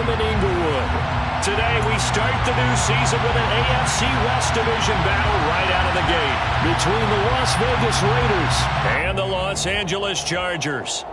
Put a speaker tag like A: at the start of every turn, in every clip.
A: Stadium in Inglewood. Today we start the new season with an AFC West Division battle right out of the gate between the Las Vegas Raiders and the Los Angeles Chargers.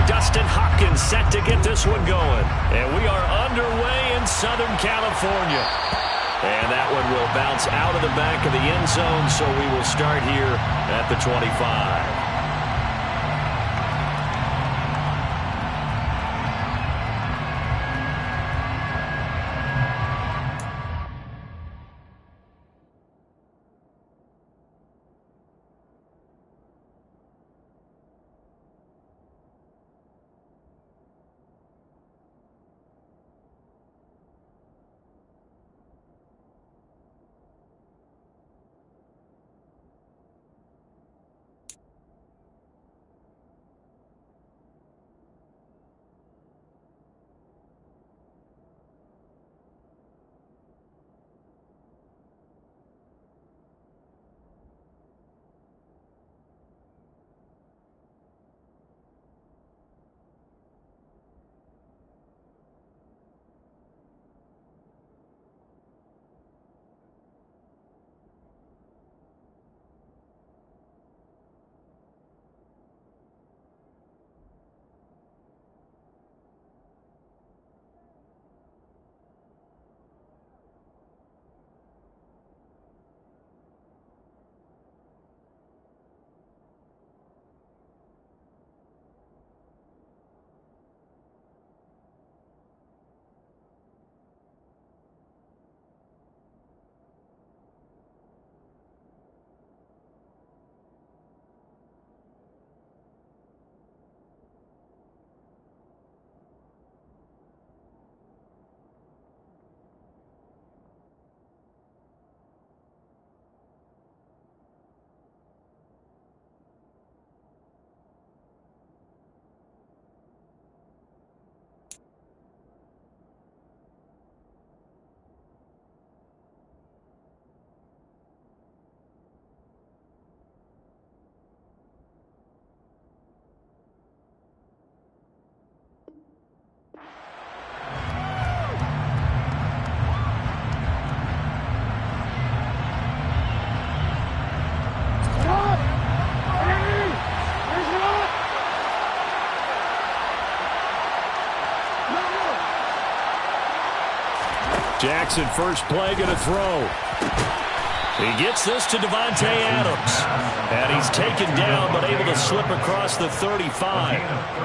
B: Dustin Hopkins set to get this one going. And we are underway in Southern California. And that one will bounce out of the back of the end zone, so we will start here at the 25.
A: Jackson, first play, going to throw. He gets this to Davante Adams. And he's taken down, but able to slip across the 35.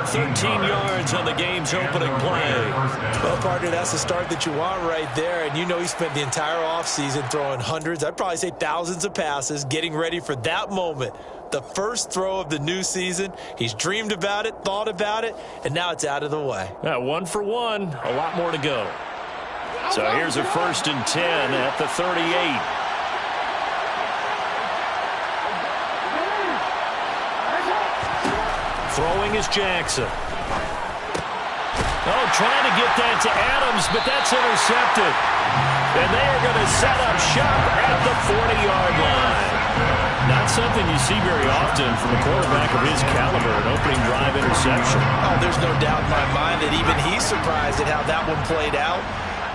A: 13 yards on the game's opening play.
C: Well, partner, that's the start that you want right there. And you know he spent the entire offseason throwing hundreds, I'd probably say thousands of passes, getting ready for that moment. The first throw of the new season. He's dreamed about it, thought about it, and now it's out of the way.
A: 1 for 1. A lot more to go. So here's a 1st and 10 at the 38. Throwing is Jackson. Oh, trying to get that to Adams, but that's intercepted. And they are going to set up shop at the 40-yard line. Not something you see very often from a quarterback of his caliber, an opening drive interception.
C: Oh, there's no doubt in my mind that even he's surprised at how that one played out.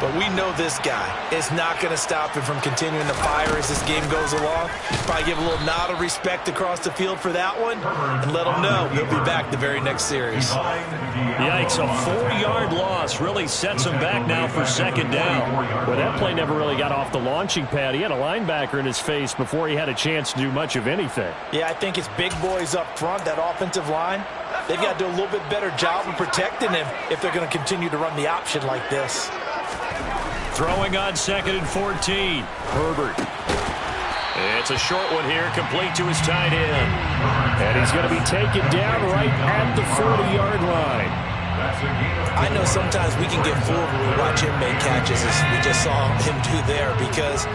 C: But we know this guy is not going to stop him from continuing to fire as this game goes along. Probably give a little nod of respect across the field for that one and let him know he'll be back the very next series.
A: Yikes, a 4-yard loss really sets him back now for second down. Well, that play never really got off the launching pad. He had a linebacker in his face before he had a chance to do much of anything.
C: Yeah, I think it's big boys up front, that offensive line. They've got to do a little bit better job of protecting him if they're going to continue to run the option like this.
A: Throwing on 2nd and 14. Herbert. It's a short one here, complete to his tight end. And he's going to be taken down right at the 40-yard line.
C: I know sometimes we can get fooled when we watch him make catches, as we just saw him do there, because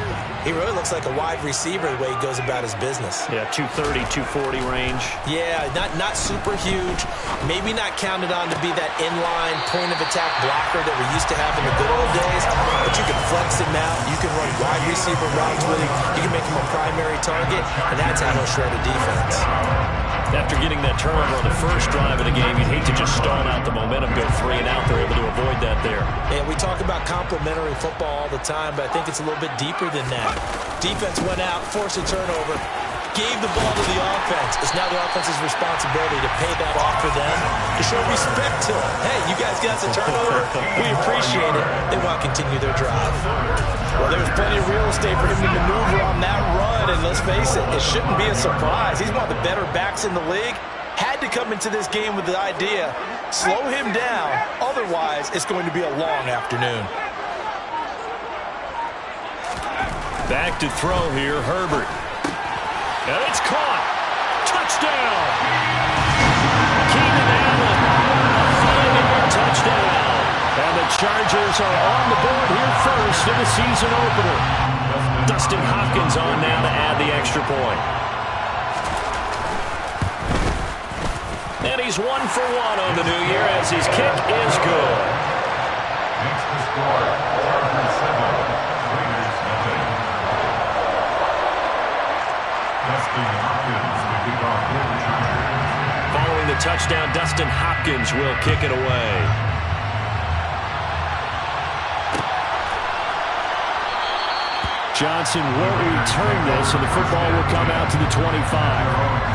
C: He really looks like a wide receiver the way he goes about his business.
B: Yeah, 230, 240 range.
C: Yeah, not super huge. Maybe not counted on to be that inline point-of-attack blocker that we used to have in the good old days. But you can flex him out. You can run wide receiver routes with him. You can make him a primary target, and that's how he'll shred a defense.
B: After getting that turnover on the first drive of the game, you'd hate to just stall out the momentum, go 3 and out. They're able to avoid that there.
C: And we talk about complementary football all the time, but I think it's a little bit deeper than that. Defense went out, forced a turnover, gave the ball to the offense. It's now the offense's responsibility to pay that off for them, to show respect to them. Hey, you guys got the turnover. We appreciate it. They want to continue their drive. Well, there's plenty of real estate for him to maneuver on that run, and let's face it, it shouldn't be a surprise. He's one of the better backs in the league. Had to come into this game with the idea, slow him down, otherwise it's going to be a long afternoon.
B: Back to throw here, Herbert. And it's caught. Touchdown. Keenan Allen. Finally, touchdown. And the Chargers are on the board here first in the season opener. Dustin Hopkins on now to add the extra point. And he's 1 for 1 on the new year as his kick is good.
D: Next to score, 4-7, Raiders nothing. Dustin Hopkins to kick off for the Chargers.
B: Following the touchdown, Dustin Hopkins will kick it away. Johnson won't return this, and the football will come out to the 25.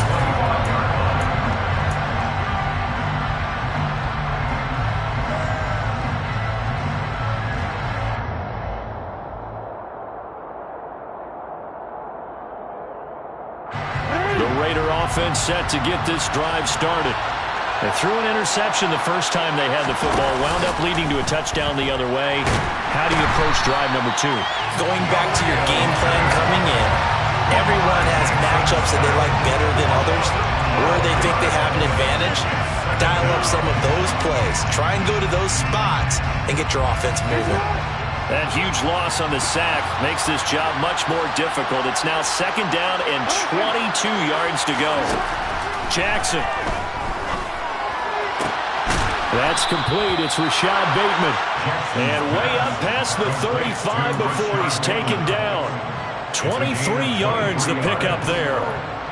B: Offense set to get this drive started. They threw an interception the first time they had the football, wound up leading to a touchdown the other way. How do you approach drive number 2?
C: Going back to your game plan coming in, everyone has matchups that they like better than others, or they think they have an advantage. Dial up some of those plays. Try and go to those spots and get your offense moving.
B: That huge loss on the sack makes this job much more difficult. It's now 2nd down and 22 yards to go. Jackson. That's complete. It's Rashad Bateman. And way up past the 35 before he's taken down. 23 yards the pickup there.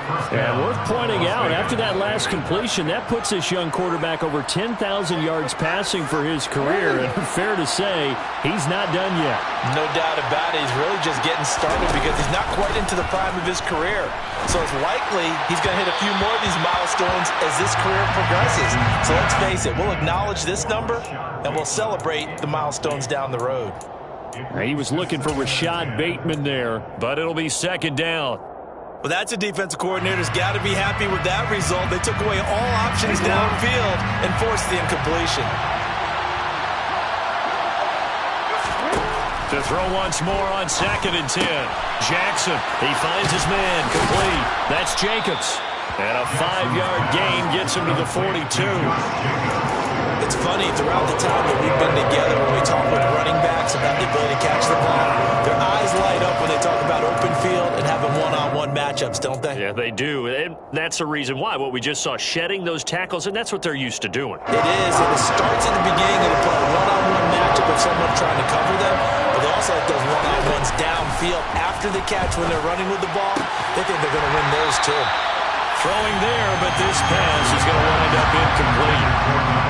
B: And worth pointing out, after that last completion, that puts this young quarterback over 10,000 yards passing for his career. And fair to say, he's not done yet.
C: No doubt about it. He's really just getting started because he's not quite into the prime of his career. So it's likely he's going to hit a few more of these milestones as this career progresses. So let's face it, we'll acknowledge this number and we'll celebrate the milestones down the road.
B: He was looking for Rashad Bateman there, but it'll be 2nd down.
C: Well, that's a defensive coordinator's got to be happy with that result. They took away all options downfield and forced the incompletion.
B: To throw once more on 2nd and 10. Jackson, he finds his man, complete. That's Jacobs. And a 5-yard gain gets him to the 42.
C: It's funny, throughout the time that we've been together, when we talk with running backs about the ability to catch the ball, their eyes light up when they talk about open field and having one-on-one matchups, don't they?
B: Yeah, they do. And that's the reason why. What we just saw, shedding those tackles, and that's what they're used to doing.
C: It is, and it starts at the beginning of the play. One-on-one matchup of someone trying to cover them, but they also like those one-on-ones downfield after the catch when they're running with the ball. They think they're going to win those too.
B: Throwing there, but this pass is going to wind up incomplete.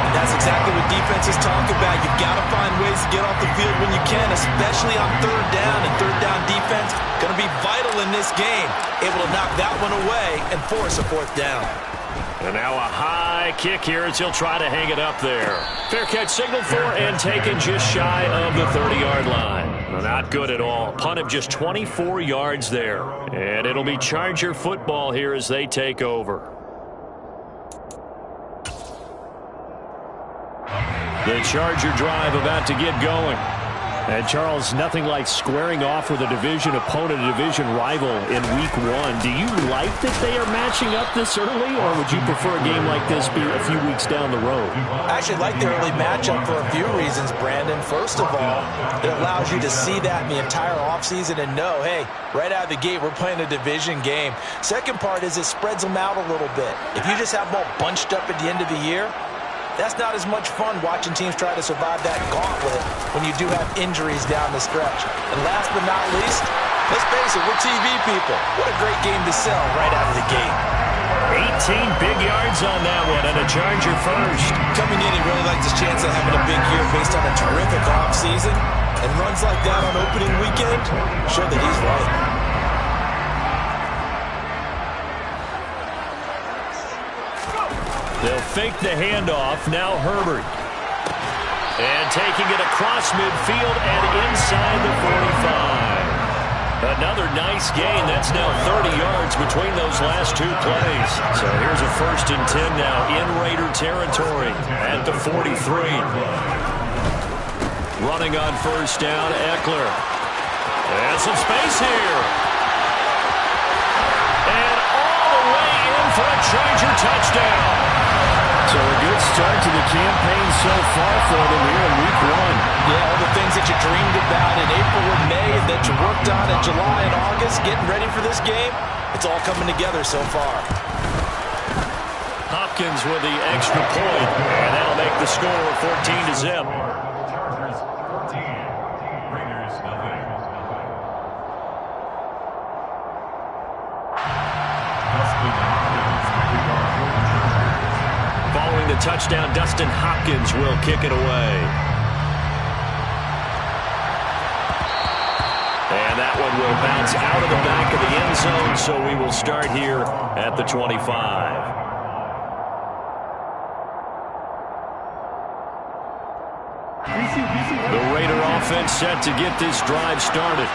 C: And that's exactly what defenses talk about. You've got to find ways to get off the field when you can, especially on 3rd down. And 3rd down defense going to be vital in this game. Able to knock that one away and force a 4th down.
B: And now a high kick here as he'll try to hang it up there. Fair catch signaled for and taken just shy of the 30-yard line. Not good at all. Punt of just 24 yards there. And it'll be Charger football here as they take over. The Charger drive about to get going.
A: And, Charles, nothing like squaring off with a division opponent, a division rival in Week 1. Do you like that they are matching up this early, or would you prefer a game like this be a few weeks down the road?
C: I actually like the early matchup for a few reasons, Brandon. First of all, it allows you to see that in the entire offseason and know, hey, right out of the gate, we're playing a division game. Second part is it spreads them out a little bit. If you just have them all bunched up at the end of the year, that's not as much fun watching teams try to survive that gauntlet when you do have injuries down the stretch. And last but not least, let's face it, we're TV people. What a great game to sell right out of the gate.
B: 18 big yards on that one, and a Charger first.
C: Coming in, he really likes his chance of having a big year based on a terrific offseason. And runs like that on opening weekend, show that he's right.
B: They'll fake the handoff. Now Herbert. And taking it across midfield and inside the 45. Another nice gain. That's now 30 yards between those last two plays. So here's a 1st and 10 now in Raider territory at the 43. Running on 1st down, Eckler. And some space here. And all the way in for a Charger touchdown.
A: So a good start to the campaign so far for them here in Week 1.
C: Yeah, all the things that you dreamed about in April and May that you worked on in July and August, getting ready for this game, it's all coming together so far.
B: Hopkins with the extra point, and that'll make the score 14-0.
D: Chargers 14, Raiders nothing. Dustin Hopkins to kick off for the Chargers.
B: Following the touchdown, Dustin Hopkins will kick it away. And that one will bounce out of the back of the end zone, so we will start here at the 25. The Raider offense set to get this drive started.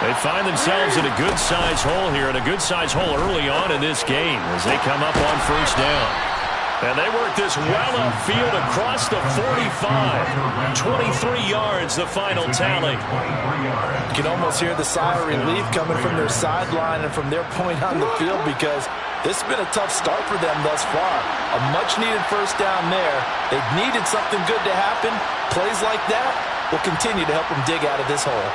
B: They find themselves in a good-sized hole here, and a good-sized hole early on in this game as they come up on 1st down. And they work this well upfield across the 45. 23 yards, the final tally.
C: You can almost hear the sigh of relief coming from their sideline and from their point on the field because this has been a tough start for them thus far. A much-needed 1st down there. They've needed something good to happen. Plays like that will continue to help them dig out of this hole.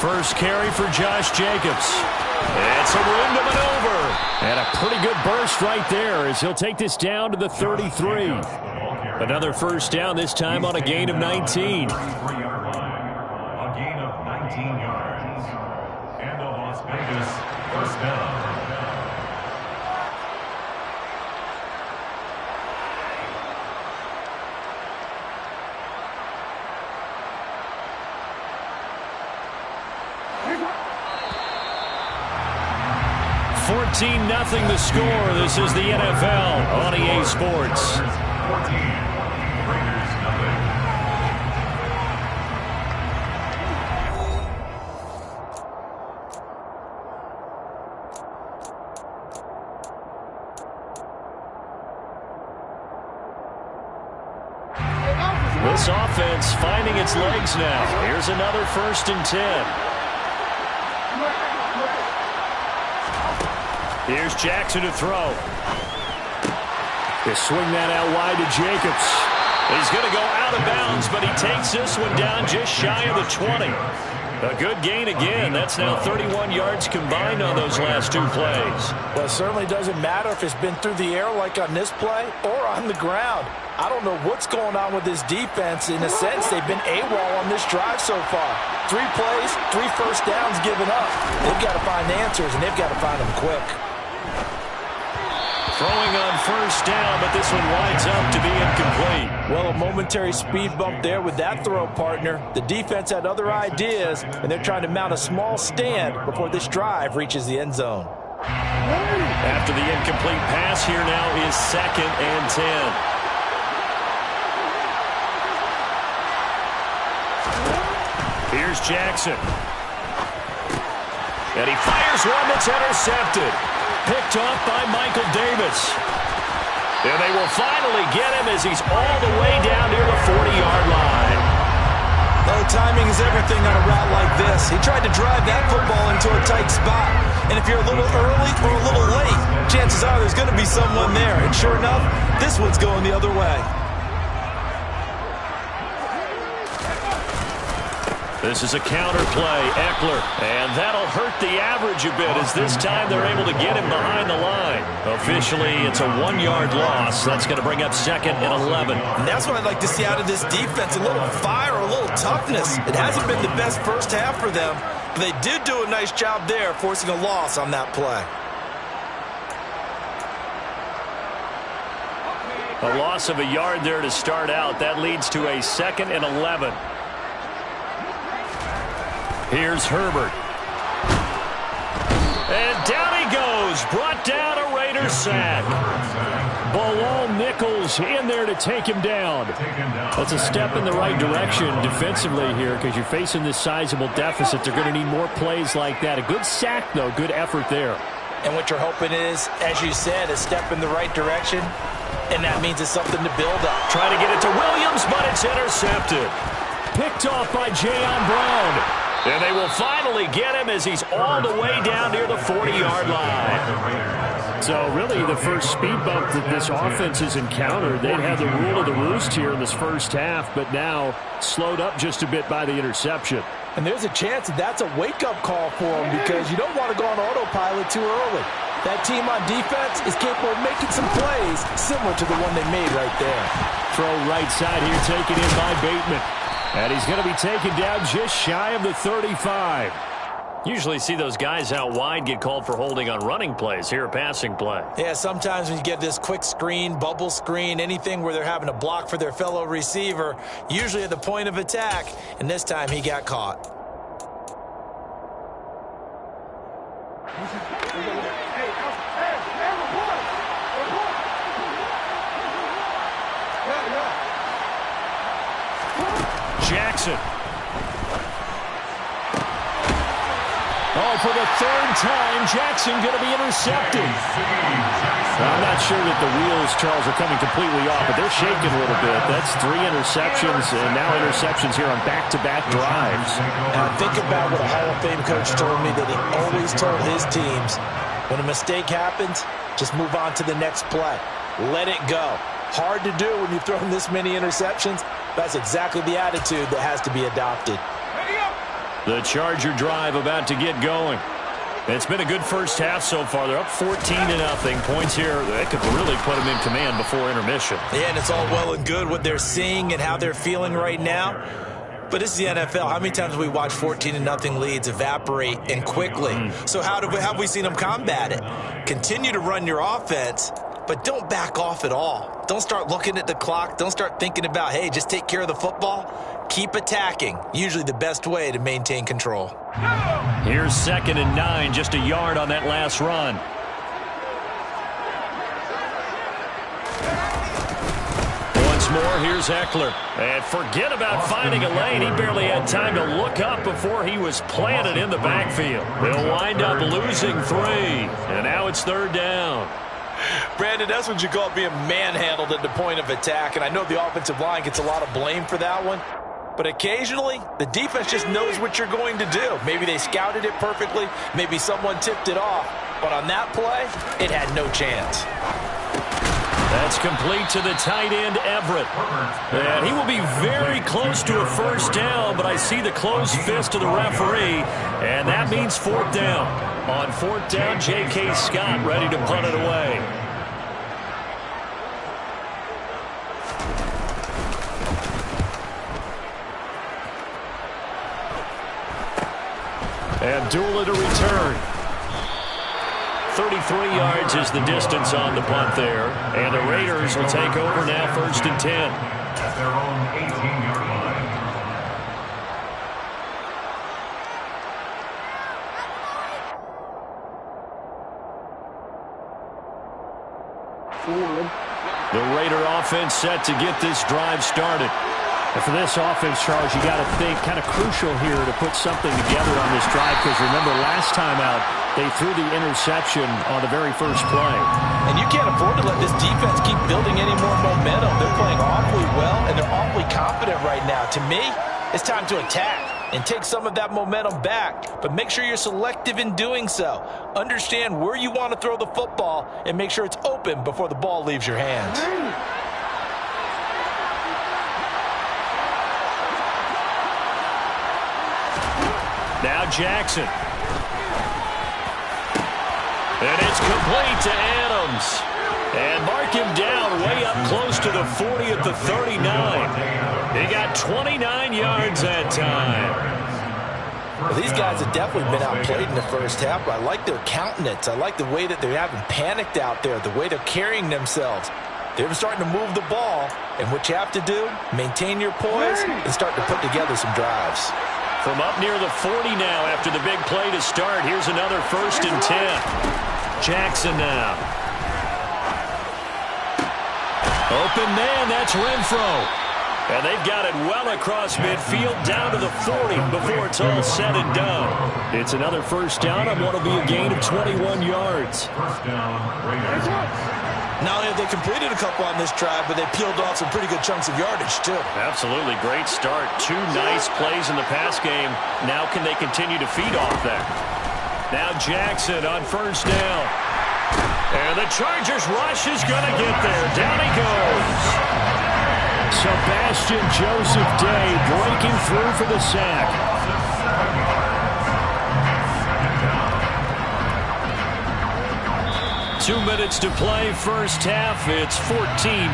B: First carry for Josh Jacobs. And some room to maneuver.
A: And a pretty good burst right there as he'll take this down to the 33. Another 1st down, this time on a gain of 19.
D: A gain of 19 yards. And the Las Vegas 1st down.
B: Nothing the score. This is the NFL on EA Sports.
D: 14, Raiders nothing.
B: This offense finding its legs now. Here's another 1st and 10. Here's Jackson to throw.
A: They swing that out wide to Jacobs.
B: He's going to go out of bounds, but he takes this one down just shy of the 20. A good gain again. That's now 31 yards combined on those last two plays.
C: Well, it certainly doesn't matter if it's been through the air like on this play or on the ground. I don't know what's going on with this defense. In a sense, they've been AWOL on this drive so far. 3 plays, 3 1st downs given up. They've got to find answers, and they've got to find them quick.
B: Throwing on 1st down, but this one winds up to be incomplete.
C: Well, a momentary speed bump there with that throw, partner. The defense had other ideas, and they're trying to mount a small stand before this drive reaches the end zone.
B: After the incomplete pass, here now is 2nd and 10. Here's Jackson. And he fires one that's intercepted. Picked off by Michael Davis. And they will finally get him as he's all the way down near the 40-yard line.
C: Oh, timing is everything on a route like this. He tried to drive that football into a tight spot. And if you're a little early or a little late, chances are there's going to be someone there. And sure enough, this one's going the other way.
B: This is a counter play, Eckler, and that'll hurt the average a bit as this time they're able to get him behind the line. Officially, it's a 1-yard loss. That's going to bring up 2nd and 11.
C: And that's what I'd like to see out of this defense, a little fire, a little toughness. It hasn't been the best first half for them, but they did do a nice job there, forcing a loss on that play.
B: A loss of a yard there to start out. That leads to a 2nd and 11. Here's Herbert. And down he goes. Brought down a Raiders sack. Bilal Nichols in there to take him down. That's a step in the right direction defensively here because you're facing this sizable deficit. They're going to need more plays like that. A good sack, though. Good effort there.
C: And what you're hoping is, as you said, a step in the right direction. And that means it's something to build up.
B: Trying to get it to Williams, but it's intercepted. Picked off by Jayon Brown. And they will finally get him as he's all the way down near the 40-yard line. So really the first speed bump that this offense has encountered, they'd had the rule of the roost here in this first half, but now slowed up just a bit by the interception.
C: And there's a chance that that's a wake-up call for them because you don't want to go on autopilot too early. That team on defense is capable of making some plays similar to the one they made right there.
B: Throw right side here taken in by Bateman. And he's going to be taken down just shy of the 35. Usually see those guys out wide get called for holding on running plays. Here a passing play.
C: Yeah, sometimes when you get this quick screen, bubble screen, anything where they're having to block for their fellow receiver, usually at the point of attack, and this time he got caught.
B: Jackson. Oh, for the third time, Jackson going to be intercepted. I'm not sure that the wheels, Charles, are coming completely off, but they're shaking a little bit. That's 3 interceptions, and now interceptions here on back-to-back drives.
C: Now think about what a Hall of Fame coach told me, that he always told his teams, when a mistake happens, just move on to the next play. Let it go. Hard to do when you've thrown this many interceptions. That's exactly the attitude that has to be adopted.
B: The Charger drive about to get going. It's been a good first half so far. They're up 14-0. Points here that could really put them in command before intermission.
C: Yeah, and it's all well and good what they're seeing and how they're feeling right now. But this is the NFL. How many times have we watched 14-0 leads evaporate and quickly? So how have we seen them combat it? Continue to run your offense, but don't back off at all. Don't start looking at the clock. Don't start thinking about, hey, just take care of the football. Keep attacking. Usually the best way to maintain control.
B: Here's 2nd and 9, just a yard on that last run. Once more, here's Eckler. And forget about finding a lane. He barely had time to look up before he was planted in the backfield. They'll wind up losing 3. And now it's 3rd down.
C: Brandon, that's what you call being manhandled at the point of attack. And I know the offensive line gets a lot of blame for that one. But occasionally, the defense just knows what you're going to do. Maybe they scouted it perfectly. Maybe someone tipped it off. But on that play, it had no chance.
B: That's complete to the tight end, Everett. And he will be very close to a first down, but I see the closed fist of the referee, and that means 4th down. On 4th down, J.K. Scott ready to punt it away. Abdullah to return. 33 yards is the distance on the punt there. And the Raiders will take over now 1st and 10.
D: At their own 18-yard line.
B: The Raider offense set to get this drive started.
A: And for this offense, Charles, you got to think kind of crucial here to put something together on this drive, because remember last time out they threw the interception on the very first play.
C: And you can't afford to let this defense keep building any more momentum. They're playing awfully well, and they're awfully confident right now. To me, it's time to attack and take some of that momentum back, but make sure you're selective in doing so. Understand where you want to throw the football and make sure it's open before the ball leaves your hands.
B: Now Jackson. And it's complete to Adams. And mark him down way up close to the 40 at the 39. He got 29 yards that time.
C: Well, these guys have definitely been outplayed in the first half, but I like their countenance. I like the way that they haven't panicked out there, the way they're carrying themselves. They're starting to move the ball, and what you have to do, maintain your poise and start to put together some drives.
B: From up near the 40 now after the big play to start. Here's another 1st and 10. Jackson now. Open man, that's Renfro. And they've got it well across midfield down to the 40 before it's all said and done. It's another first down on what will be a gain of 21 yards.
D: First down, Raiders.
C: Not only have they completed a couple on this drive, but they peeled off some pretty good chunks of yardage, too.
B: Absolutely. Great start. 2 nice plays in the pass game. Now can they continue to feed off that? Now Jackson on first down. And the Chargers rush is going to get there. Down he goes.
A: Sebastian Joseph Day breaking through for the sack.
B: 2 minutes to play, first half. It's 14-0.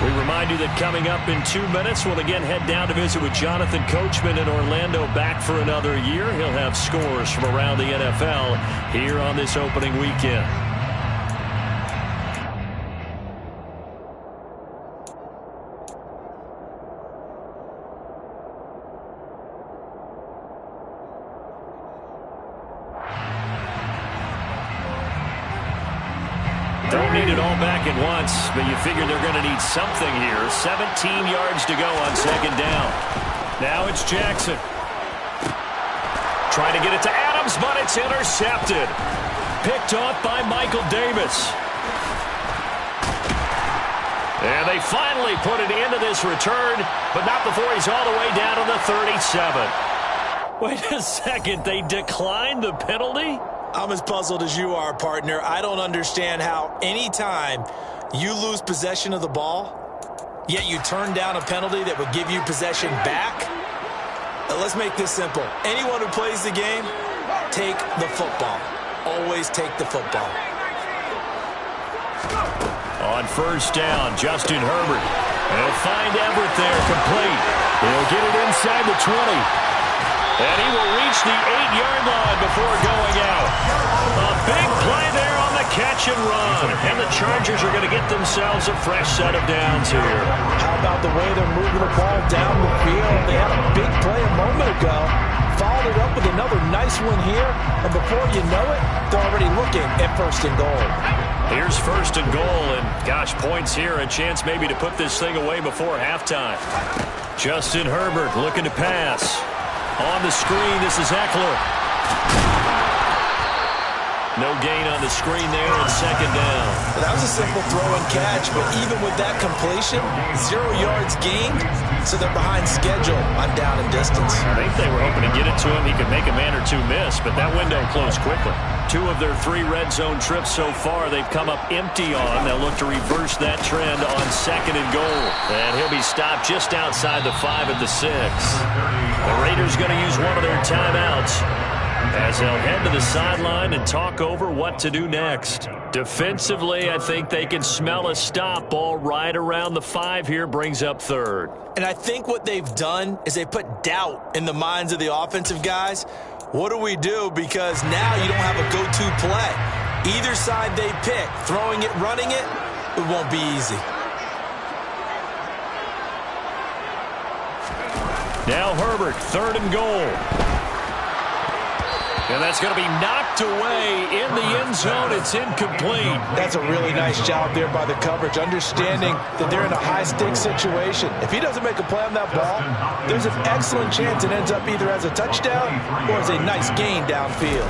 B: We remind you that coming up in 2 minutes, we'll again head down to visit with Jonathan Coachman in Orlando, back for another year. He'll have scores from around the NFL here on this opening weekend. Don't need it all back at once, but you figure they're going to need something here. 17 yards to go on second down. Now it's Jackson. Trying to get it to Adams, but it's intercepted. Picked off by Michael Davis. And they finally put it into this return, but not before he's all the way down to the 37. Wait a second, they declined the penalty?
C: I'm as puzzled as you are, partner. I don't understand how any time you lose possession of the ball, yet you turn down a penalty that would give you possession back. Let's make this simple. Anyone who plays the game, take the football. Always take the football.
B: On first down, Justin Herbert. He'll find Everett there, complete. He'll get it inside the 20. And he will reach the 8-yard line before going out. A big play there on the catch and run. And the Chargers are going to get themselves a fresh set of downs here.
C: How about the way they're moving the ball down the field? They had a big play a moment ago. Followed it up with another nice one here. And before you know it, they're already looking at 1st and goal.
B: Here's 1st and goal. And gosh, points here. A chance maybe to put this thing away before halftime. Justin Herbert looking to pass. On the screen, this is Eckler. No gain on the screen there on second down.
C: That was a simple throw and catch, but even with that completion, 0 yards gained, so they're behind schedule on down and distance.
B: I think they were hoping to get it to him. He could make a man or two miss, but that window closed quickly. 2 of their 3 red zone trips so far, they've come up empty on. They'll look to reverse that trend on second and goal. And he'll be stopped just outside the 5 at the 6. The Raiders going to use one of their timeouts as they'll head to the sideline and talk over what to do next. Defensively, I think they can smell a stop ball right around the 5 here, brings up 3rd.
C: And I think what they've done is they put doubt in the minds of the offensive guys. What do we do? Because now you don't have a go-to play. Either side they pick, throwing it, running it, it won't be easy.
B: Now Herbert, 3rd and goal. And that's going to be knocked away in the end zone. It's incomplete.
C: That's a really nice job there by the coverage, understanding that they're in a high-stakes situation. If he doesn't make a play on that ball, there's an excellent chance it ends up either as a touchdown or as a nice gain downfield.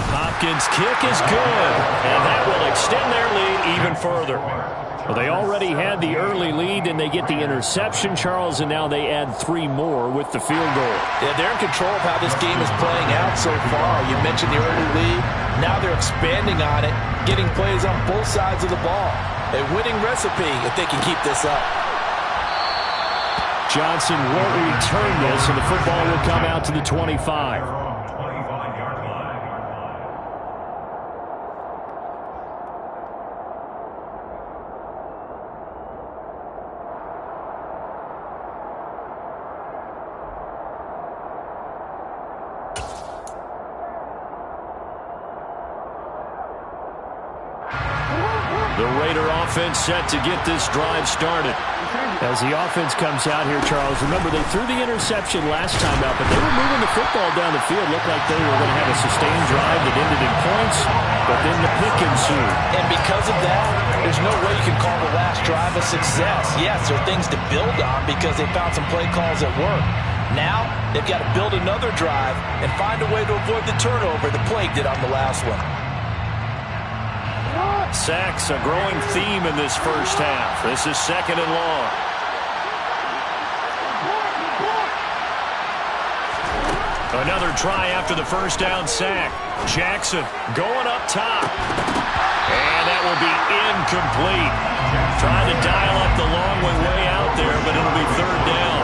B: Hopkins' kick is good, and that will extend their lead even further. Well, they already had the early lead, and they get the interception, Charles, and now they add 3 more with the field goal.
C: Yeah, they're in control of how this game is playing out so far. You mentioned the early lead. Now they're expanding on it, getting plays on both sides of the ball. A winning recipe if they can keep this up.
B: Johnson won't return this, and the football will come out to the 25. The Raider offense set to get this drive started. As the offense comes out here, Charles, remember they threw the interception last time out, but they were moving the football down the field. Looked like they were going to have a sustained drive that ended in points, but then the pick ensued.
C: And because of that, there's no way you can call the last drive a success. Yes, there are things to build on because they found some play calls that work. Now, they've got to build another drive and find a way to avoid the turnover that plagued it on the last one.
B: Sacks, a growing theme in this first half. This is 2nd and long. Another try after the first down sack. Jackson going up top. And that will be incomplete. Trying to dial up the long way out there, but it'll be 3rd down.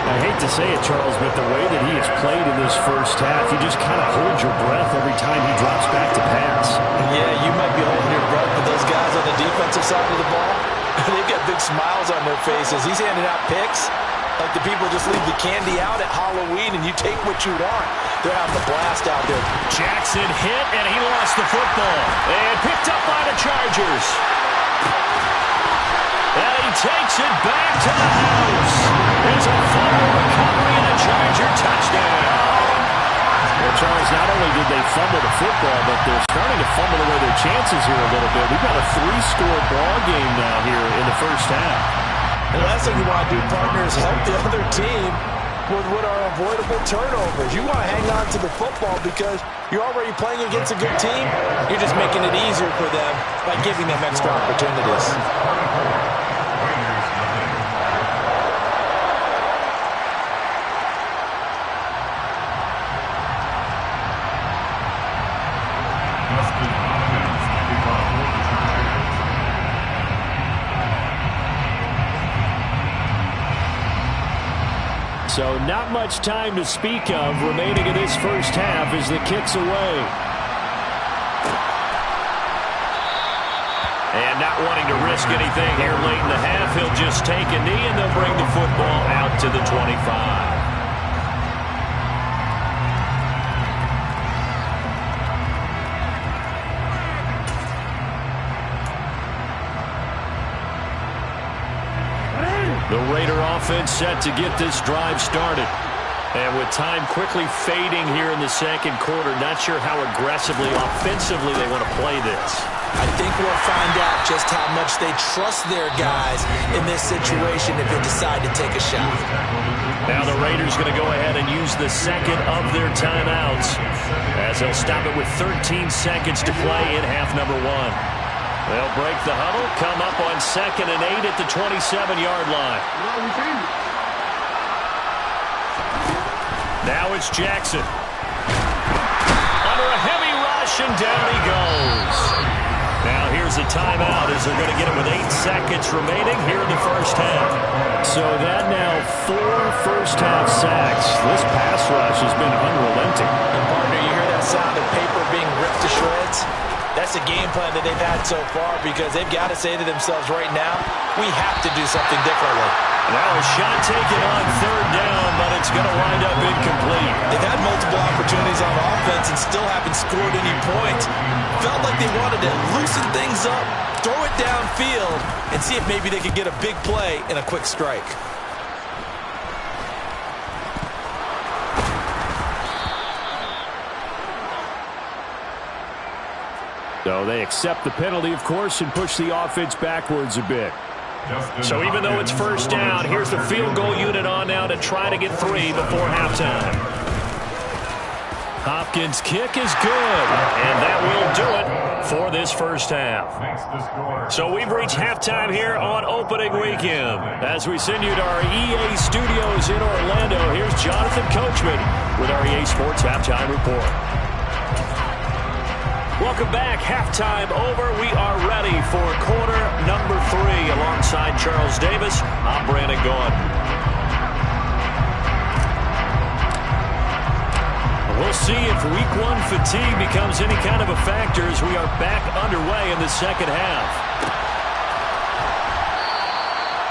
B: I hate to say it, Charles, but the way that he has played in this first half, you just kind of hold your breath every time he drops back to pass.
C: Yeah, you might be holding your breath, but those guys on the defensive side of the ball, they've got big smiles on their faces. He's handing out picks like the people just leave the candy out at Halloween and you take what you want. They're having a blast out there.
B: Jackson hit, and he lost the football. And picked up by the Chargers. And he takes it back to the house. It's a fumble recovery and a Charger touchdown. Well, Charles, not only did they fumble the football, but they're starting to fumble away their chances here a little bit. We've got a 3-score ball game now here in the first half.
C: And the last thing you want to do, partner, is help the other team with what are avoidable turnovers. You want to hang on to the football because you're already playing against a good team. You're just making it easier for them by giving them extra opportunities.
B: So not much time to speak of remaining in this first half as the kick's away. And not wanting to risk anything here late in the half, he'll just take a knee and they'll bring the football out to the 25. The Raider offense set to get this drive started. And with time quickly fading here in the second quarter, not sure how aggressively, offensively they want to play this.
C: I think we'll find out just how much they trust their guys in this situation if they decide to take a shot.
B: Now the Raiders going to go ahead and use the second of their timeouts as they'll stop it with 13 seconds to play in half number 1. They'll break the huddle, come up on 2nd and 8 at the 27-yard line. Now it's Jackson. Under a heavy rush, and down he goes. Now here's a timeout as they're going to get it with 8 seconds remaining here in the first half. So that now 4 first-half sacks. This pass rush has been unrelenting.
C: And partner, you hear that sound of paper being ripped to shreds? That's the game plan that they've had so far because they've got to say to themselves right now, we have to do something differently.
B: Now a shot taken on 3rd down, but it's going to wind up incomplete.
C: They've had multiple opportunities on offense and still haven't scored any points. Felt like they wanted to loosen things up, throw it downfield, and see if maybe they could get a big play and a quick strike.
A: So they accept the penalty, of course, and push the offense backwards a bit.
B: So even though it's first down, here's the field goal unit on now to try to get 3 before halftime. Hopkins' kick is good, and that will do it for this first half. So we've reached halftime here on opening weekend. As we send you to our EA studios in Orlando, here's Jonathan Coachman with our EA Sports Halftime Report. Welcome back. Halftime over. We are ready for quarter number 3. Alongside Charles Davis, I'm Brandon Gaudin. We'll see if week 1 fatigue becomes any kind of a factor as we are back underway in the second half.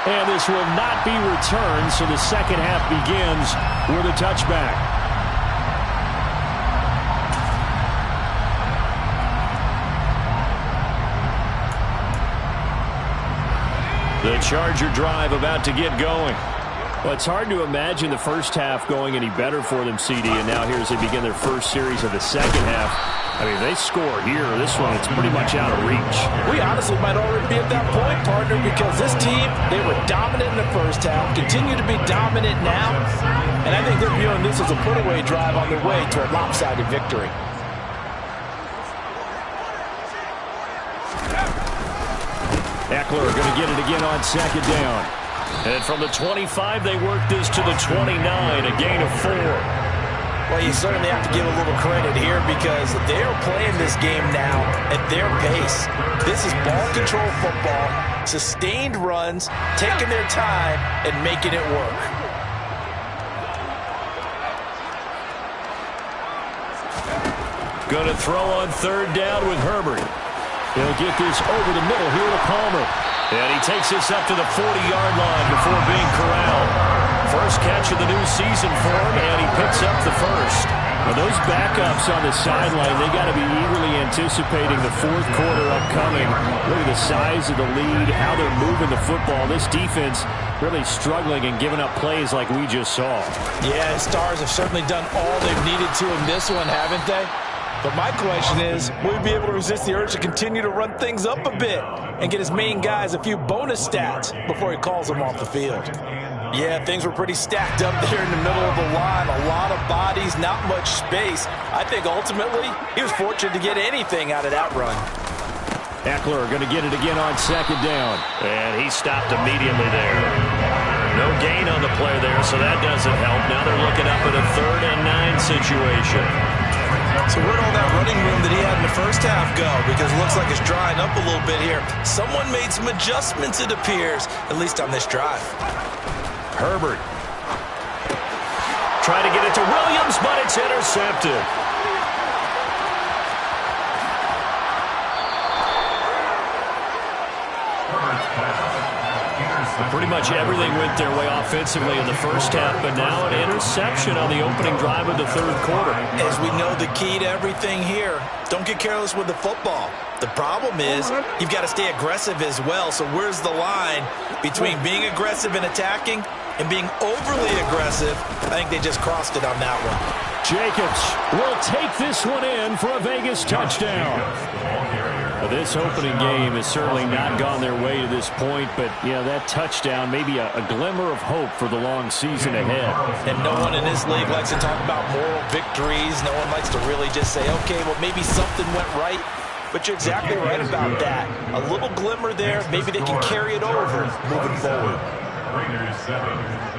B: And this will not be returned, so the second half begins with a touchback. The Charger drive about to get going. Well, it's hard to imagine the first half going any better for them, CD, and now here as they begin their first series of the second half. I mean, they score here. This one, it's pretty much out of reach.
C: We honestly might already be at that point, partner, because this team, they were dominant in the first half, continue to be dominant now, and I think they're viewing this as a put-away drive on their way to a lopsided victory.
A: Eckler going to get it again on second down.
B: And from the 25, they work this to the 29, a gain of 4.
C: Well, you certainly have to give a little credit here because they're playing this game now at their pace. This is ball control football, sustained runs, taking their time, and making it work.
B: Going to throw on third down with Herbert.
A: He'll get this over the middle here to Palmer.
B: And he takes this up to the 40-yard line before being corralled. First catch of the new season for him, and he picks up the first.
A: Well, those backups on the sideline, they got to be eagerly anticipating the fourth quarter upcoming. Look at the size of the lead, how they're moving the football. This defense really struggling and giving up plays like we just saw.
C: Yeah, the Stars have certainly done all they've needed to in this one, haven't they? But my question is, will he be able to resist the urge to continue to run things up a bit and get his main guys a few bonus stats before he calls them off the field? Yeah, things were pretty stacked up there in the middle of the line. A lot of bodies, not much space. I think ultimately he was fortunate to get anything out of that run.
A: Eckler going to get it again on second down.
B: And he stopped immediately there. No gain on the play there, so that doesn't help. Now they're looking up at a 3rd and 9 situation.
C: So where'd all that running room that he had in the first half go? Because it looks like it's drying up a little bit here. Someone made some adjustments, it appears, at least on this drive.
B: Herbert. Trying to get it to Williams, but it's intercepted. Pretty much everything went their way offensively in the first half, but now an interception on the opening drive of the third quarter.
C: As we know, the key to everything here, don't get careless with the football. The problem is you've got to stay aggressive as well. So where's the line between being aggressive and attacking and being overly aggressive? I think they just crossed it on that one.
A: Jacobs will take this one in for a Vegas touchdown. Well, this opening game has certainly not gone their way to this point, but, yeah, that touchdown, maybe a glimmer of hope for the long season ahead.
C: And no one in this league likes to talk about moral victories. No one likes to really just say, okay, well, maybe something went right. But you're exactly right about that. A little glimmer there. Maybe they can carry it over moving forward.
D: Raiders 7.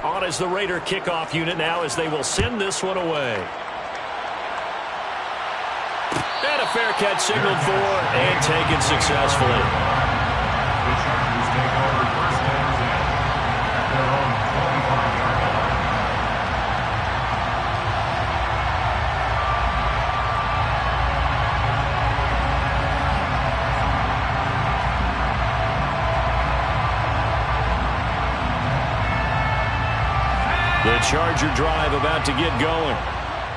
B: On is the Raider kickoff unit now as they will send this one away. And a fair catch signaled for and taken successfully.
D: The Chargers take over first and 10 at their own 25-yard line.
A: The Charger drive about to get going.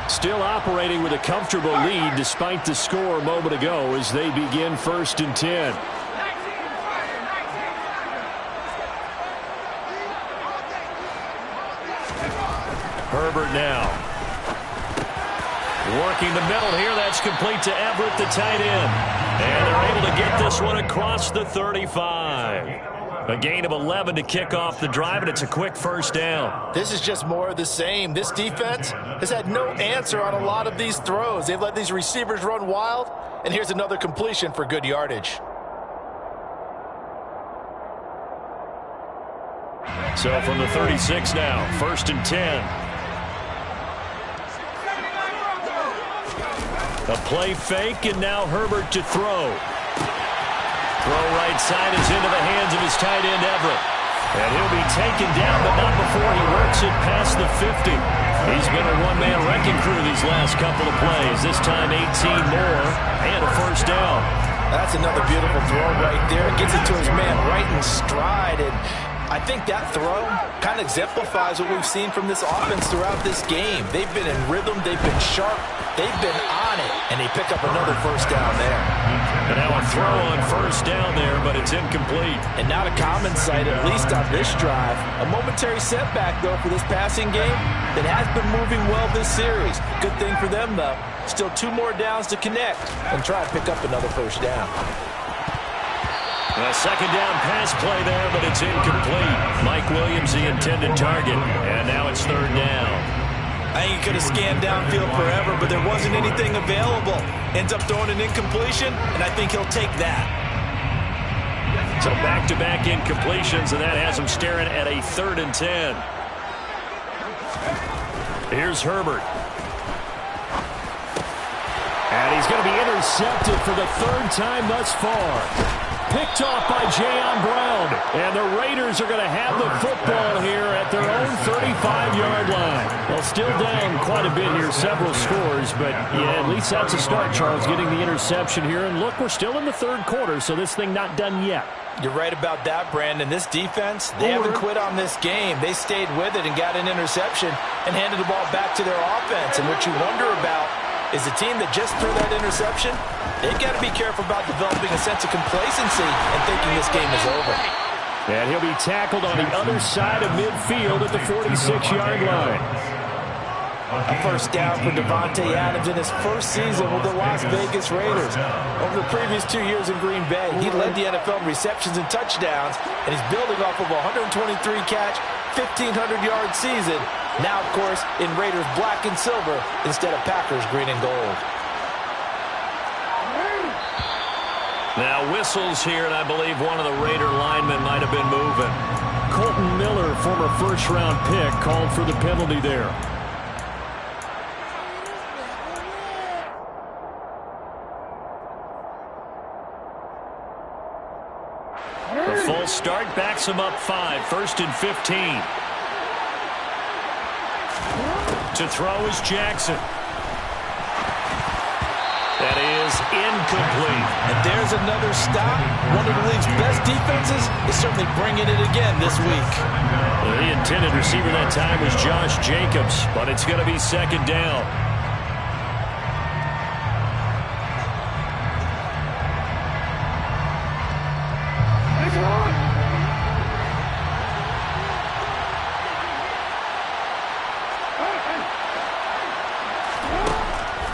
A: Still operating with a comfortable lead despite the score a moment ago as they begin 1st and 10.
B: Herbert now. Working the middle here. That's complete to Everett, the tight end. And they're able to get this one across the 35. A gain of 11 to kick off the drive, and it's a quick first down.
C: This is just more of the same. This defense has had no answer on a lot of these throws. They've let these receivers run wild, and here's another completion for good yardage.
B: So from the 36 now, 1st and 10. A play fake, and now Herbert to throw. Throw right side is into the hands of his tight end, Everett. And he'll be taken down, but not before he works it past the 50. He's been a one-man wrecking crew these last couple of plays. This time 18 more and a first down.
C: That's another beautiful throw right there. Gets it to his man right in stride. And I think that throw kind of exemplifies what we've seen from this offense throughout this game. They've been in rhythm. They've been sharp. They've been on it. And they pick up another first down there.
B: And now a throw on first down there, but it's incomplete.
C: And not a common sight, at least on this drive. A momentary setback, though, for this passing game that has been moving well this series. Good thing for them, though. Still 2 more downs to connect and try to pick up another first down.
B: A second down pass play there, but it's incomplete. Mike Williams, the intended target, and now it's 3rd down.
C: I think he could have scanned downfield forever, but there wasn't anything available. Ends up throwing an incompletion, and I think he'll take that.
B: So back-to-back incompletions, and that has him staring at a 3rd and 10. Here's Herbert. And he's going to be intercepted for the 3rd time thus far. Picked off by Jayon Brown. And the Raiders are going to have the football here at their own 35-yard line. Well, still down quite a bit here, several scores. But, yeah, at least that's a start, Charles, getting the interception here. And, look, we're still in the 3rd quarter, so this thing not done yet.
C: You're right about that, Brandon. This defense, they haven't quit on this game. They stayed with it and got an interception and handed the ball back to their offense. And what you wonder about is the team that just threw that interception, they've got to be careful about developing a sense of complacency and thinking this game is over.
B: And he'll be tackled on the other side of midfield at the 46-yard line.
C: A first down for Davante Adams in his first season with the Las Vegas Raiders. Over the previous 2 years in Green Bay, he led the NFL in receptions and touchdowns, and he's building off of a 123-catch, 1,500-yard season. Now, of course, in Raiders black and silver instead of Packers green and gold.
B: Now whistles here, and I believe one of the Raider linemen might have been moving. Colton Miller, former first-round pick, called for the penalty there. The full start backs him up 5, 1st and 15. To throw is Jackson. That is incomplete.
C: And there's another stop. One of the league's best defenses is certainly bringing it again this week.
B: Well, the intended receiver that time was Josh Jacobs, but it's going to be 2nd down.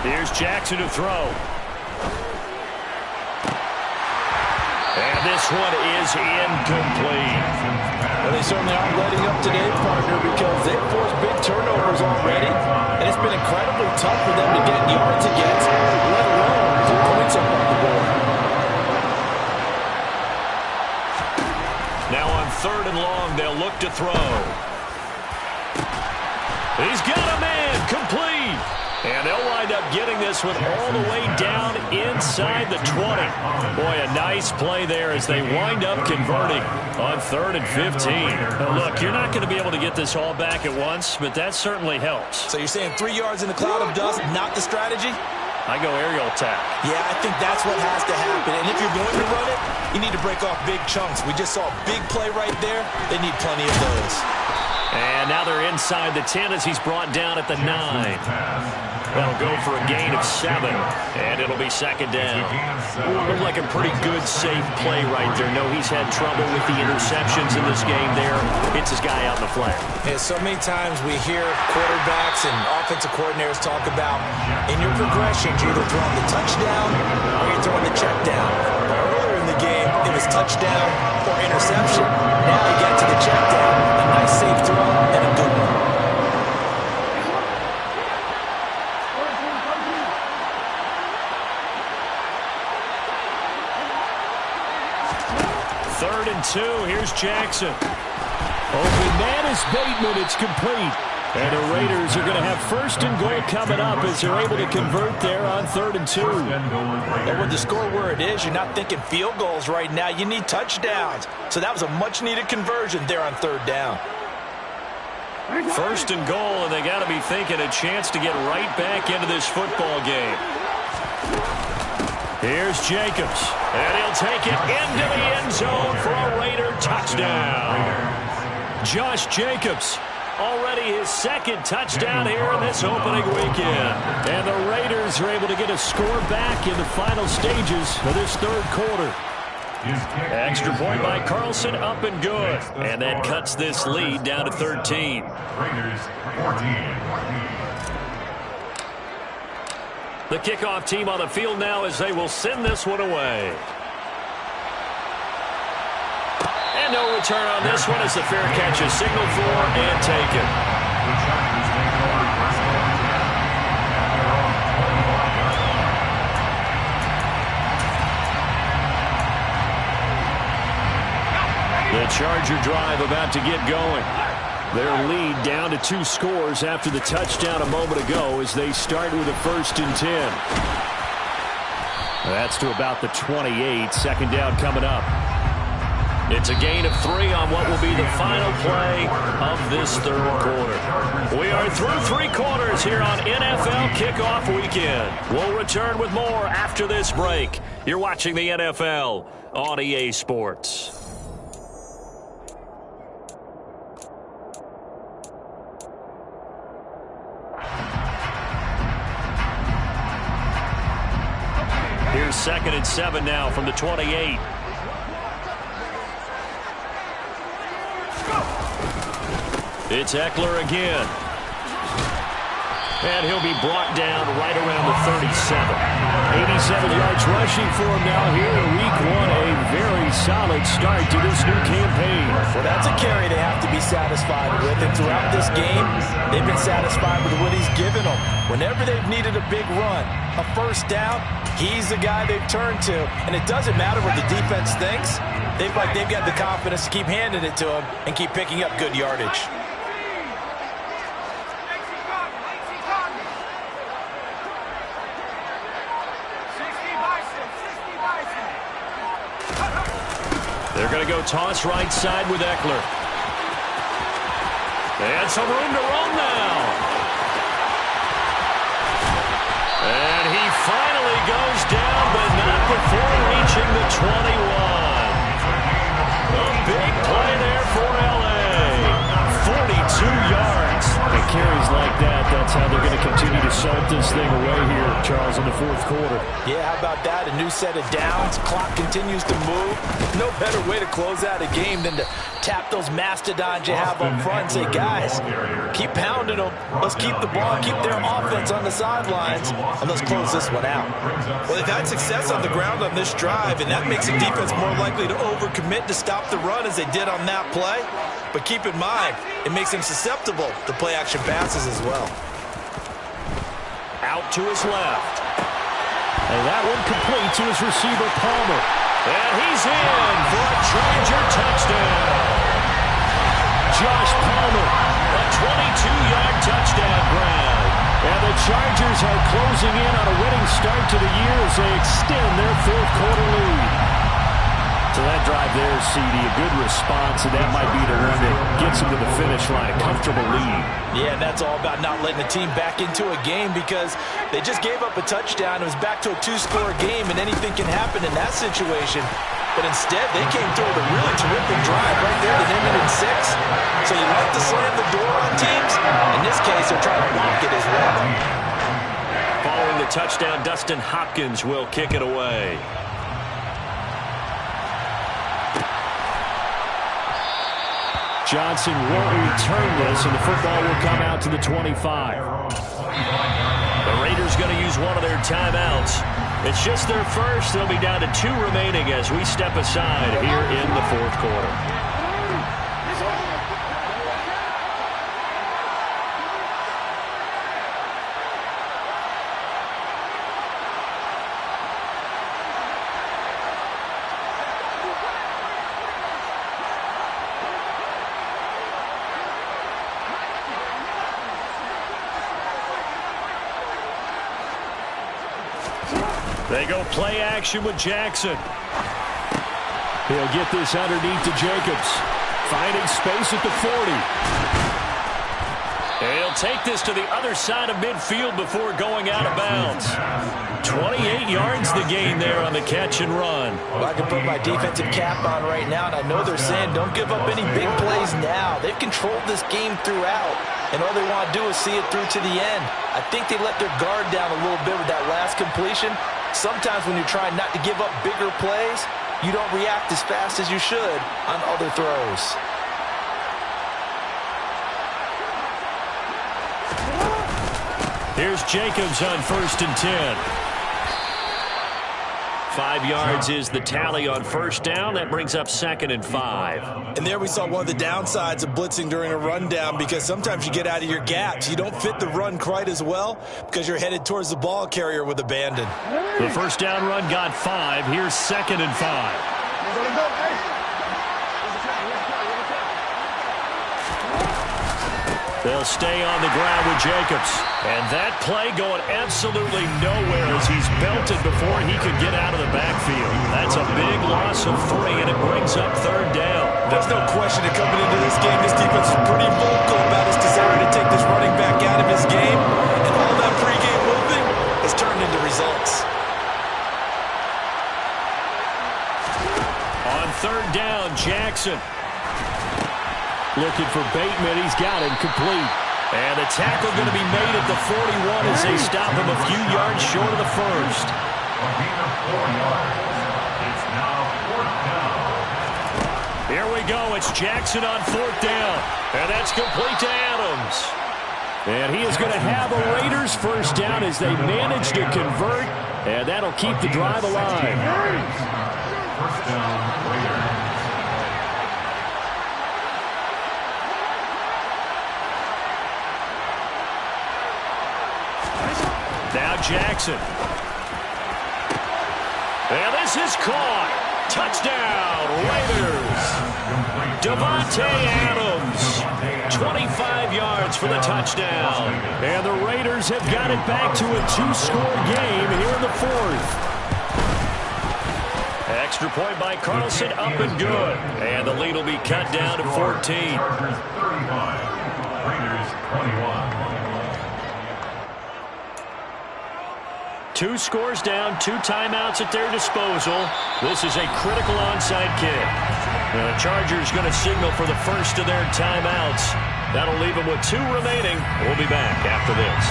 B: Here's Jackson to throw. And this one is incomplete.
C: Well, they certainly aren't letting up today, partner, because they've forced big turnovers already, and it's been incredibly tough for them to get yards against, let alone 3 points up on the board.
B: Now on 3rd and long, they'll look to throw. He's got a man, complete. And they'll wind up getting this one all the way down inside the 20. Boy, a nice play there as they wind up converting on 3rd and 15. Now, look, you're not going to be able to get this all back at once, but that certainly helps.
C: So you're saying 3 yards in a cloud of dust, not the strategy?
B: I go aerial attack.
C: Yeah, I think that's what has to happen. And if you're going to run it, you need to break off big chunks. We just saw a big play right there. They need plenty of those.
B: And now they're inside the 10 as he's brought down at the 9. That'll go for a gain of 7, and it'll be second down. Looked like a pretty good, safe play right there. No, he's had trouble with the interceptions in this game there. Hits his guy out in the flat.
C: Yeah, so many times we hear quarterbacks and offensive coordinators talk about in your progressions, you're either throwing the touchdown or you're throwing the check down. Earlier in the game, it was touchdown or interception. Now you get to the check down. A nice safe throw and a good one.
B: Third and 2. Here's Jackson.
A: Open man is Bateman. It's complete. And the Raiders are going to have first and goal coming up as they're able to convert there on 3rd and 2.
C: And with the score where it is, you're not thinking field goals right now. You need touchdowns. So that was a much-needed conversion there on 3rd down.
B: First and goal, and they got to be thinking a chance to get right back into this football game. Here's Jacobs, and he'll take it into the end zone for a Raider touchdown. Josh Jacobs, already his second touchdown here in this opening weekend.
A: And the Raiders are able to get a score back in the final stages of this 3rd quarter.
B: Extra point by Carlson, up and good. And that cuts this lead down to 13.
D: Raiders 14.
B: The kickoff team on the field now as they will send this one away. And no return on this one as the fair catch is signaled for and taken. The Charger drive about to get going. Their lead down to 2 scores after the touchdown a moment ago as they start with a 1st and 10.
A: That's to about the 28. Second down coming up.
B: It's a gain of 3 on what will be the final play of this 3rd quarter. We are through 3 quarters here on NFL Kickoff Weekend. We'll return with more after this break. You're watching the NFL on EA Sports. Here's 2nd and 7 now from the 28. It's Eckler again. And he'll be brought down right around the 37.
A: 87 yards rushing for him now here in week 1. A very solid start to this new campaign.
C: Well, that's a carry they have to be satisfied with. And throughout this game, they've been satisfied with what he's given them. Whenever they've needed a big run, a 1st down, he's the guy they've turned to. And it doesn't matter what the defense thinks. They've got the confidence to keep handing it to him and keep picking up good yardage.
B: They're going to go toss right side with Eckler. And some room to run now. And he finally goes down, but not before reaching the 21. A big play there for L.A. 42 yards.
A: And carries like that, that's how they're going to continue to salt this thing away here, Charles, in the 4th quarter.
C: Yeah, how about that? A new set of downs. Clock continues to move. No better way to close out a game than to tap those mastodons you have up front and say, guys, keep pounding them. Let's keep the ball, keep their offense on the sidelines, and let's close this one out. Well, they've had success on the ground on this drive, and that makes the defense more likely to overcommit to stop the run as they did on that play. But keep in mind, it makes them susceptible to play-action passes as well.
B: Out to his left.
A: And that one complete to his receiver, Palmer.
B: And he's in for a Charger touchdown.
A: Josh Palmer.
B: A 22-yard touchdown grab.
A: And the Chargers are closing in on a winning start to the year as they extend their 4th quarter lead. So that drive there, CD, a good response, and that might be the one that gets them to the finish line, a comfortable lead.
C: Yeah, and that's all about not letting the team back into a game because they just gave up a touchdown. It was back to a 2-score game, and anything can happen in that situation. But instead, they came through with a really terrific drive right there that ended in 6. So So you like to slam the door on teams. In this case, they're trying to lock it as well.
B: Following the touchdown, Dustin Hopkins will kick it away.
A: Johnson won't return this, and the football will come out to the 25.
B: The Raiders going to use one of their timeouts. It's just their first. They'll be down to 2 remaining as we step aside here in the fourth quarter.
A: They go play action with Jackson. He'll get this underneath to Jacobs. Finding space at the 40.
B: And he'll take this to the other side of midfield before going out of bounds. 28 yards the gain there on the catch and run.
C: Well, I can put my defensive cap on right now, and I know they're saying don't give up any big plays now. They've controlled this game throughout, and all they want to do is see it through to the end. I think they let their guard down a little bit with that last completion. Sometimes when you're trying not to give up bigger plays, you don't react as fast as you should on other throws.
B: Here's Jacobs on 1st and 10. 5 yards is the tally on first down. That brings up 2nd and 5.
C: And there we saw one of the downsides of blitzing during a rundown, because sometimes you get out of your gaps. You don't fit the run quite as well because you're headed towards the ball carrier with abandon.
B: The first down run got 5. Here's 2nd and 5. They'll stay on the ground with Jacobs. And that play going absolutely nowhere as he's belted before he could get out of the backfield. That's a big loss of 3, and it brings up 3rd down.
C: There's no question that coming into this game, this defense is pretty vocal about his desire to take this running back out of his game. And all that pregame moving has turned into results.
B: On 3rd down, Jackson.
A: Looking for Bateman. He's got him complete.
B: And the tackle going to be made at the 41 as they stop him a few yards short of the first.
D: A gain of 4 yards. It's now 4th down.
B: Here we go. It's Jackson on 4th down. And that's complete to Adams.
A: And he is going to have a Raiders first down as they manage to convert. And that'll keep the drive alive.
D: First down, Raiders.
B: Now Jackson. And this is caught. Touchdown, Raiders. Davante Adams. 25 yards for the touchdown.
A: And the Raiders have got it back to a 2-score game here in the 4th.
B: Extra point by Carlson, up and good. And the lead will be cut down to 14.
D: Chargers 35. Raiders 21.
B: 2 scores down, 2 timeouts at their disposal. This is a critical onside kick. The Chargers going to signal for the first of their timeouts. That'll leave them with 2 remaining. We'll be back after this.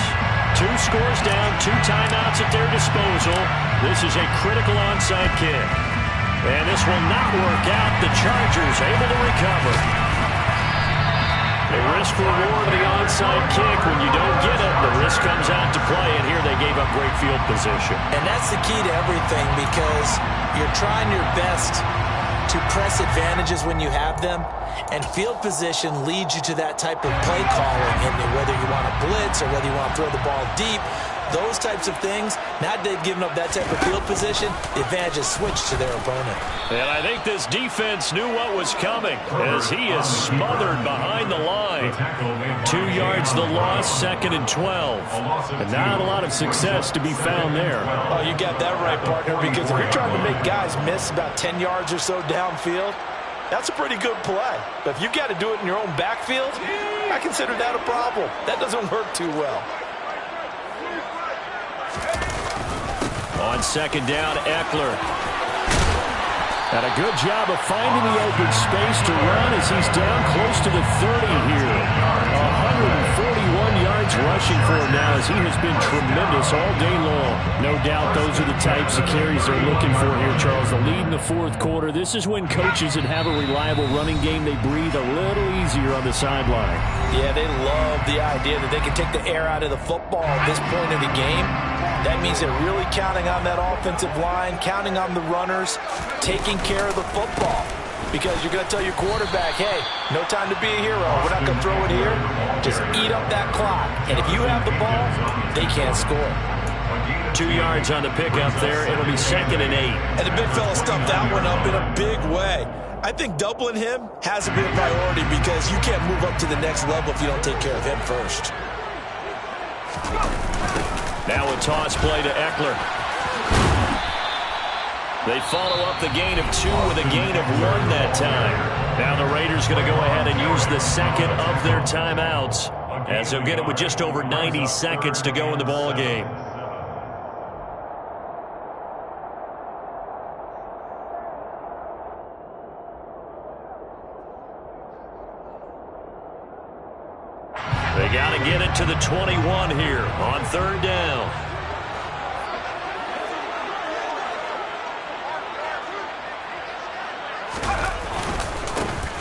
B: 2 scores down, 2 timeouts at their disposal. This is a critical onside kick. And this will not work out. The Chargers able to recover. A risk reward of the onside kick. When you don't get it, the risk comes out to play, and here they gave up great field position.
C: And that's the key to everything, because you're trying your best to press advantages when you have them, and field position leads you to that type of play calling, and whether you want to blitz or whether you want to throw the ball deep, those types of things. Now they've given up that type of field position, the advantage is switched to their opponent.
B: And I think this defense knew what was coming as he is smothered behind the line. 2 yards the loss, 2nd and 12.
A: And not a lot of success to be found there.
C: Oh, you got that right, partner, because if you're trying to make guys miss about 10 yards or so downfield, that's a pretty good play. But if you've got to do it in your own backfield, I consider that a problem. That doesn't work too well.
B: On 2nd down, Eckler.
A: And a good job of finding the open space to run as he's down close to the 30 here. 141 yards rushing for him now as he has been tremendous all day long. No doubt those are the types of carries they're looking for here, Charles. The lead in the fourth quarter. This is when coaches that have a reliable running game, they breathe a little easier on the sideline.
C: Yeah, they love the idea that they can take the air out of the football at this point in the game. That means they're really counting on that offensive line, counting on the runners, taking care of the football. Because you're going to tell your quarterback, hey, no time to be a hero. We're not going to throw it here. Just eat up that clock. And if you have the ball, they can't score.
B: 2 yards on the pickup there. It'll be 2nd and 8.
C: And the big fella stuffed that one up in a big way. I think doubling him has to be a priority because you can't move up to the next level if you don't take care of him first.
B: Now a toss play to Eckler. They follow up the gain of 2 with a gain of 1 that time. Now the Raiders going to go ahead and use the second of their timeouts as they'll get it with just over 90 seconds to go in the ball game. They got to get it to the 21 here on 3rd down.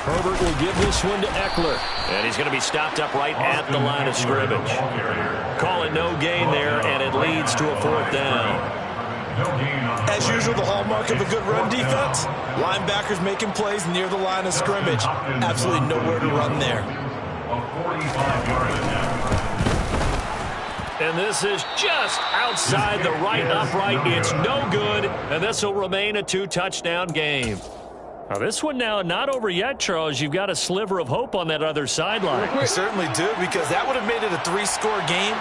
A: Herbert will give this one to Eckler.
B: And he's going to be stopped up right at the line of scrimmage. Call it no gain there, and it leads to a 4th down.
C: As usual, the hallmark of a good run defense, linebackers making plays near the line of scrimmage. Absolutely nowhere to run there.
B: And this is just outside the right upright. It's no good, and this will remain a 2-touchdown game.
A: Now this one now not over yet, Charles. You've got a sliver of hope on that other sideline.
C: We certainly do, because that would have made it a 3-score game,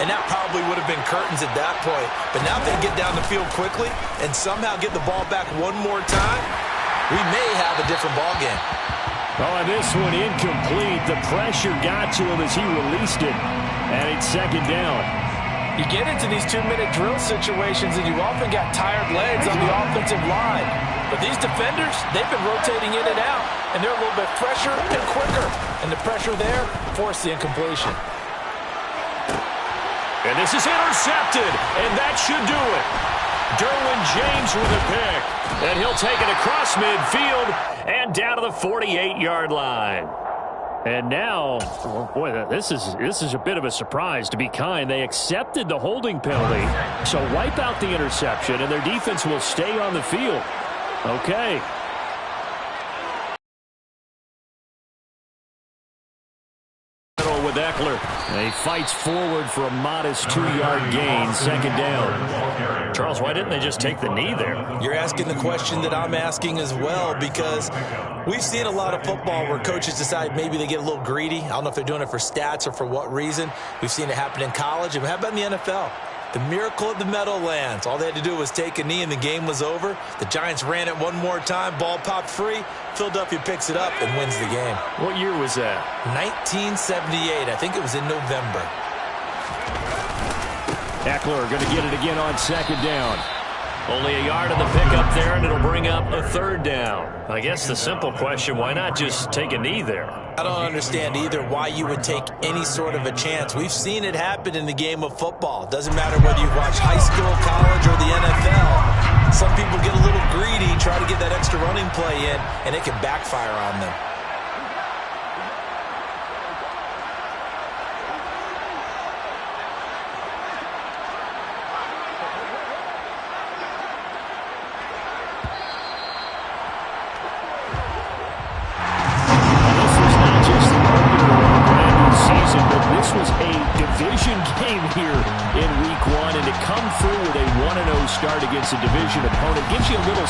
C: and that probably would have been curtains at that point. But now if they get down the field quickly and somehow get the ball back one more time, we may have a different ball game.
A: Oh, and this one incomplete. The pressure got to him as he released it, and it's 2nd down.
C: You get into these 2-minute drill situations, and you often got tired legs on the offensive line. But these defenders, they've been rotating in and out, and they're a little bit fresher and quicker. And the pressure there forced the incompletion.
B: And this is intercepted, and that should do it. Derwin James with a pick, and he'll take it across midfield and down to the 48-yard line.
A: And now, boy, this is a bit of a surprise, to be kind. They accepted the holding penalty, so wipe out the interception, and their defense will stay on the field. Okay. With Eckler. He fights forward for a modest 2-yard gain, 2nd down.
B: Charles, why didn't they just take the knee there?
C: You're asking the question that I'm asking as well, because we've seen a lot of football where coaches decide maybe they get a little greedy. I don't know if they're doing it for stats or for what reason. We've seen it happen in college, and how about in the NFL? The miracle of the Meadowlands. All they had to do was take a knee and the game was over. The Giants ran it one more time. Ball popped free. Philadelphia picks it up and wins the game.
B: What year was that?
C: 1978. I think it was in November.
A: Eckler going to get it again on 2nd down.
B: Only a yard on the pickup there, and it'll bring up a 3rd down. I guess the simple question, why not just take a knee there?
C: I don't understand either why you would take any sort of a chance. We've seen it happen in the game of football. Doesn't matter whether you watch high school, college, or the NFL. Some people get a little greedy, try to get that extra running play in, and it can backfire on them.
A: This was a division game here in Week 1, and to come through with a 1-0 start against a division opponent gives you a little